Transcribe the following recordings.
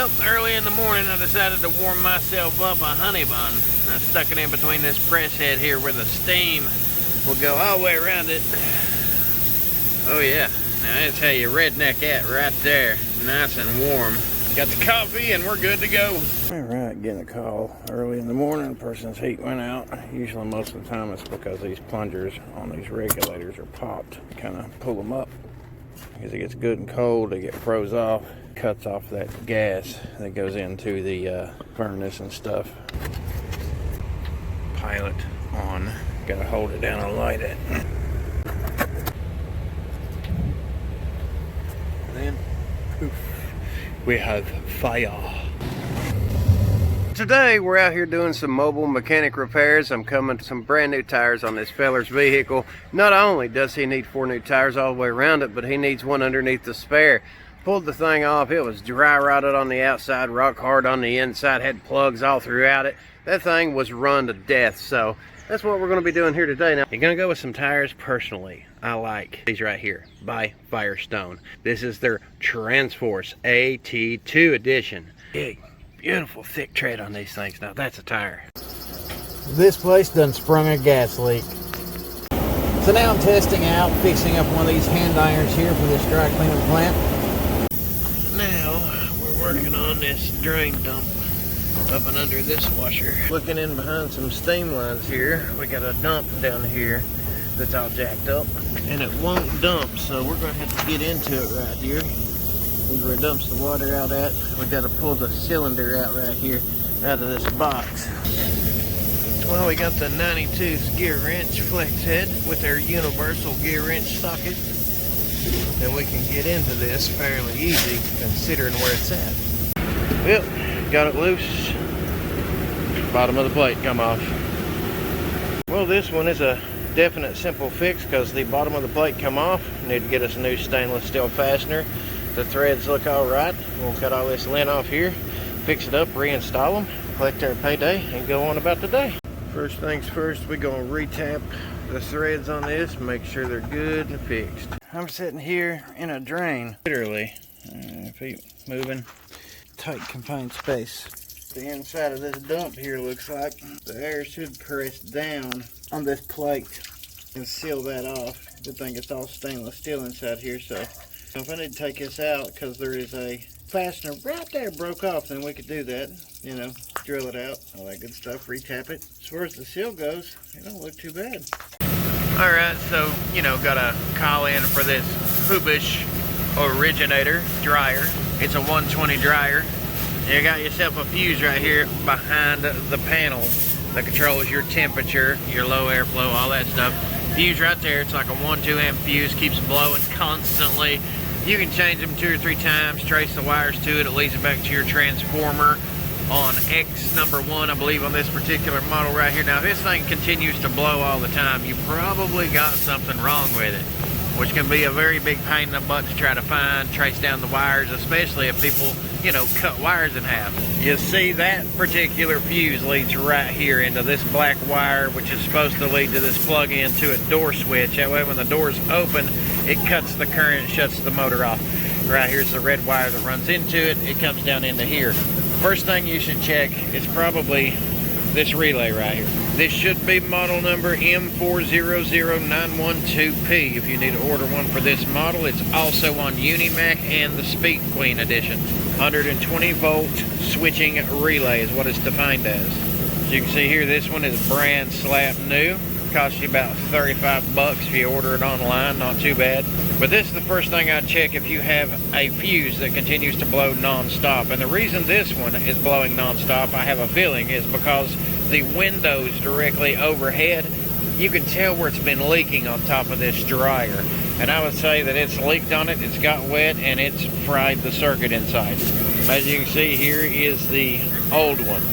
Well, early in the morning I decided to warm myself up a honey bun. I stuck it in between this press head here where the steam will go all the way around it. Oh yeah, now that's how you redneck at right there. Nice and warm. Got the coffee and we're good to go. Alright, getting a call early in the morning. The person's heat went out. Usually most of the time it's because these plungers on these regulators are popped. Kind of pull them up. As it gets good and cold, they get froze off. Cuts off that gas that goes into the furnace and stuff. Pilot on. Gotta hold it down and light it. Then, poof, we have fire. Today we're out here doing some mobile mechanic repairs. I'm coming to some brand new tires on this feller's vehicle. Not only does he need 4 new tires all the way around it, but he needs one underneath the spare. Pulled the thing off. It was dry rotted on the outside, rock hard on the inside, had plugs all throughout it. That thing was run to death, so that's what we're going to be doing here today. Now, you're going to go with some tires personally. I like these right here by Firestone. This is their Transforce AT2 edition. Big, beautiful thick tread on these things. Now that's a tire. This place done sprung a gas leak. So now I'm testing out, fixing up one of these hand irons here for this dry cleaning plant. Now we're working on this drain dump up and under this washer. Looking in behind some steam lines here, we got a dump down here that's all jacked up and it won't dump, so we're going to have to get into it right here. This is where it dumps the water out at. We got to pull the cylinder out right here out of this box. Well, we got the 92 Gearwrench flex head with our universal Gearwrench socket, and we can get into this fairly easy considering where it's at. Yep, got it loose. Bottom of the plate come off. Well, this one is a definite simple fix because the bottom of the plate come off. Need to get us a new stainless steel fastener. The threads look all right. We'll cut all this lint off here, fix it up, reinstall them, collect our payday, and go on about the day. First things first, we're gonna retap the threads on this, make sure they're good and fixed. I'm sitting here in a drain, literally, feet moving, tight confined space. The inside of this dump here looks like the air should press down on this plate and seal that off. Good thing it's all stainless steel inside here, so if I need to take this out because there is a fastener right there broke off, then we could do that. You know, drill it out, all that good stuff, retap it. As far as the seal goes, it don't look too bad. Alright, so, you know, got a call in for this Hubish Originator dryer. It's a 120 dryer. You got yourself a fuse right here behind the panel that controls your temperature, your low airflow, all that stuff. Fuse right there. It's like a 1-2 amp fuse, keeps blowing constantly. You can change them 2 or 3 times, trace the wires to it, leads it back to your transformer on X number 1, I believe, on this particular model right here. Now, if this thing continues to blow all the time, you probably got something wrong with it, which can be a very big pain in the butt to try to find, trace down the wires, especially if people, you know, cut wires in half. You see that particular fuse leads right here into this black wire, which is supposed to lead to this plug-in to a door switch. That way when the door's open, it cuts the current, shuts the motor off. Right here's the red wire that runs into it. It comes down into here. First thing you should check is probably this relay right here. This should be model number M400912P if you need to order one for this model. It's also on Unimac and the Speed Queen edition. 120 volt switching relay is what it's defined as. As you can see here, this one is brand slap new. Costs you about 35 bucks if you order it online, not too bad. But this is the first thing I'd check if you have a fuse that continues to blow non-stop. And the reason this one is blowing non-stop, I have a feeling, is because the windows directly overhead, you can tell where it's been leaking on top of this dryer. And I would say that it's leaked on it, it's got wet, and it's fried the circuit inside. As you can see, here is the old one.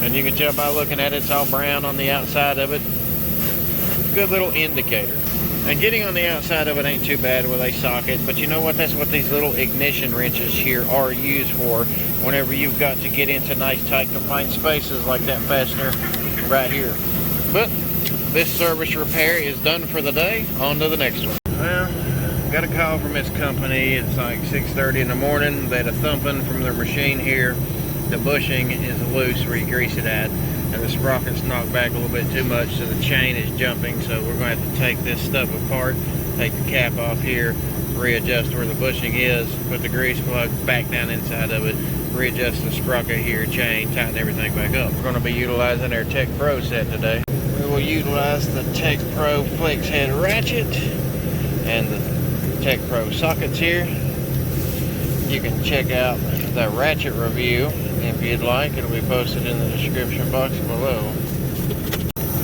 And you can tell by looking at it, it's all brown on the outside of it. Good little indicator. And getting on the outside of it ain't too bad with a socket, but you know what? That's what these little ignition wrenches here are used for whenever you've got to get into nice tight confined spaces like that fastener right here. But this service repair is done for the day. On to the next one. Well, Got a call from this company. It's like 6:30 in the morning. They had a thumping from their machine here. The bushing is loose where you grease it at, and the sprocket's knocked back a little bit too much, so the chain is jumping. So we're going to have to take this stuff apart, take the cap off here, readjust where the bushing is, put the grease plug back down inside of it, readjust the sprocket here, chain, tighten everything back up. We're going to be utilizing our Tech Pro set today. We will utilize the Tech Pro flex head ratchet and the Tech Pro sockets here. You can check out the ratchet review if you'd like. It'll be posted in the description box below.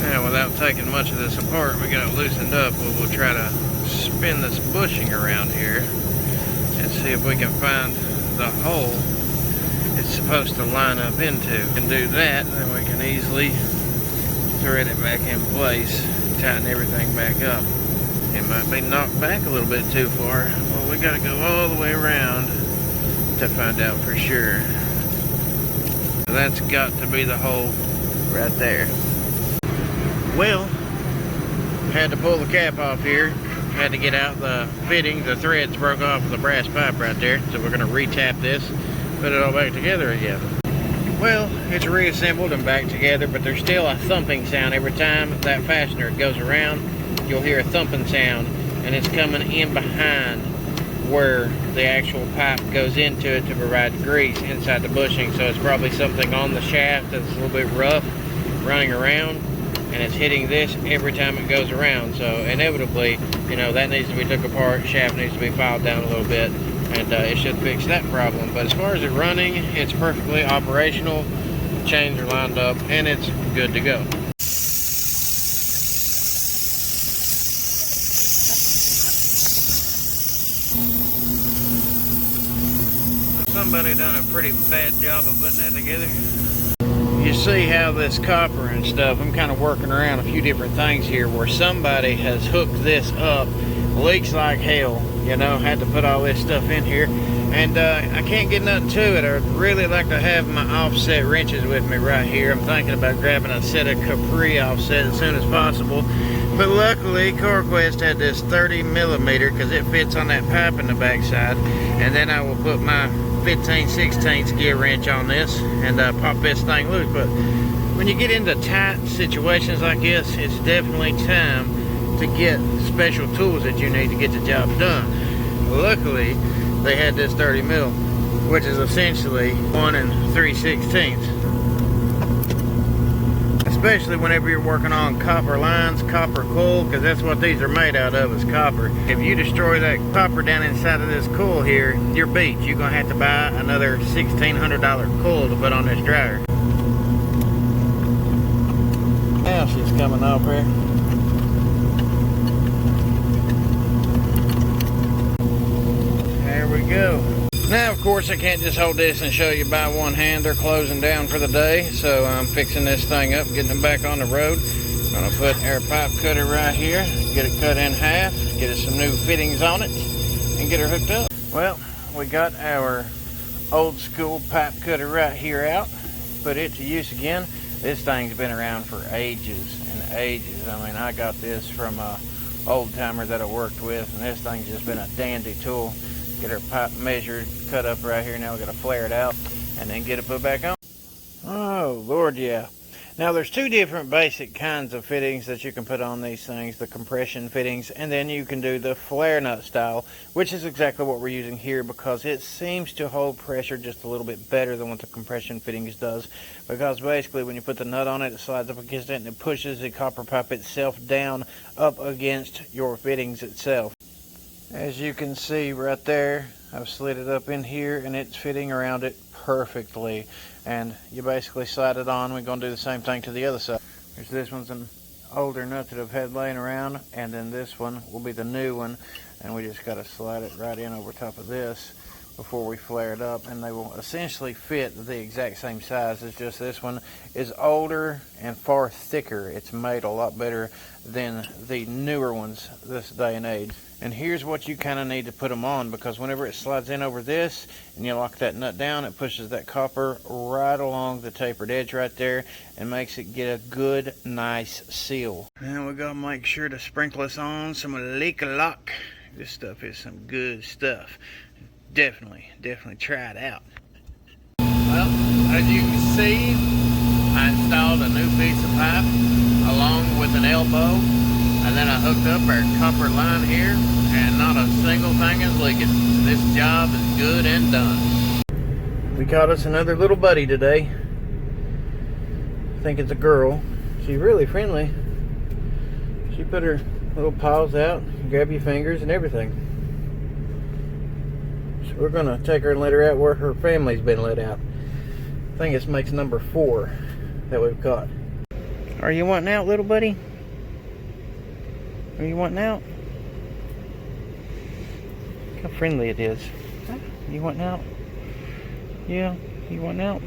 Now, without taking much of this apart, we got it loosened up. We'll try to spin this bushing around here and see if we can find the hole it's supposed to line up into. We can do that, and then we can easily thread it back in place, tighten everything back up. It might be knocked back a little bit too far. Well, we gotta go all the way around to find out for sure. That's got to be the hole right there. Well, had to pull the cap off here. Had to get out the fitting. The threads broke off of the brass pipe right there. So we're gonna re-tap this, put it all back together again. Well, it's reassembled and back together, but there's still a thumping sound every time that fastener goes around. You'll hear a thumping sound, and it's coming in behind where the actual pipe goes into it to provide grease inside the bushing. So it's probably something on the shaft that's a little bit rough running around, and it's hitting this every time it goes around. So inevitably, you know, that needs to be took apart, shaft needs to be filed down a little bit, and it should fix that problem. But as far as it running, it's perfectly operational. Chains are lined up, and it's good to go. Somebody done a pretty bad job of putting that together. You see how this copper and stuff, I'm kind of working around a few different things here where somebody has hooked this up. Leaks like hell, you know, had to put all this stuff in here, and I can't get nothing to it. I'd really like to have my offset wrenches with me right here. I'm thinking about grabbing a set of CABRIO offset as soon as possible, but luckily CorQuest had this 30mm because it fits on that pipe in the backside, and then I will put my 15/16 gear wrench on this and pop this thing loose. But when you get into tight situations like this, it's definitely time to get special tools that you need to get the job done. Luckily, they had this 30mm, which is essentially 1 3/16. Especially whenever you're working on copper lines, copper coil, because that's what these are made out of, is copper. If you destroy that copper down inside of this coil here, you're beat. You're gonna have to buy another $1,600 coil to put on this dryer. Now she's coming off here. There we go. Now, of course, I can't just hold this and show you by one hand. They're closing down for the day, so I'm fixing this thing up, getting them back on the road. I'm gonna put our pipe cutter right here, get it cut in half, get it some new fittings on it, and get her hooked up. Well, we got our old school pipe cutter right here out. Put it to use again. This thing's been around for ages and ages. I mean, I got this from a old timer that I worked with, and this thing's just been a dandy tool. Get our pipe measured, cut up right here. Now we got to flare it out and then get it put back on. Oh, Lord, yeah. Now there's two different basic kinds of fittings that you can put on these things, the compression fittings, and then you can do the flare nut style, which is exactly what we're using here because it seems to hold pressure just a little bit better than what the compression fittings does, because basically when you put the nut on it, it slides up against it and it pushes the copper pipe itself down up against your fittings itself. As you can see right there, I've slid it up in here and it's fitting around it perfectly. And you basically slide it on. We're going to do the same thing to the other side. There's this one's an older nut that I've had laying around, and then this one will be the new one. And we just got to slide it right in over top of this before we flare it up, and they will essentially fit the exact same size. It's just this one is older and far thicker. It's made a lot better than the newer ones this day and age. And here's what you kind of need to put them on, because whenever it slides in over this and you lock that nut down, it pushes that copper right along the tapered edge right there and makes it get a good, nice seal. And we got to make sure to sprinkle this on some leak lock This stuff is some good stuff. Definitely try it out. Well, as you can see, I installed a new piece of pipe along with an elbow, and then I hooked up our copper line here, and not a single thing is leaking. This job is good and done. We caught us another little buddy today. I think it's a girl. She's really friendly. She put her little paws out, grab your fingers and everything. So we're gonna take her and let her out where her family's been let out. I think this makes number 4 that we've caught. Are you wanting out, little buddy? Are you wanting out? Look how friendly it is. You wanting out? Yeah, you wanting out?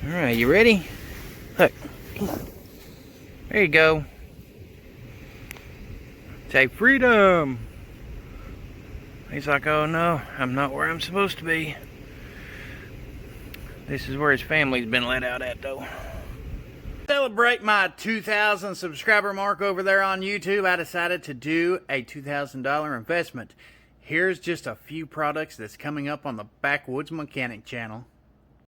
Alright, you ready? Look, come on. There you go. Say freedom. He's like, oh no, I'm not where I'm supposed to be. This is where his family's been let out at though. Celebrate my 2,000 subscriber mark over there on YouTube. I decided to do a $2,000 investment. Here's just a few products that's coming up on the Backwoods Mechanic channel.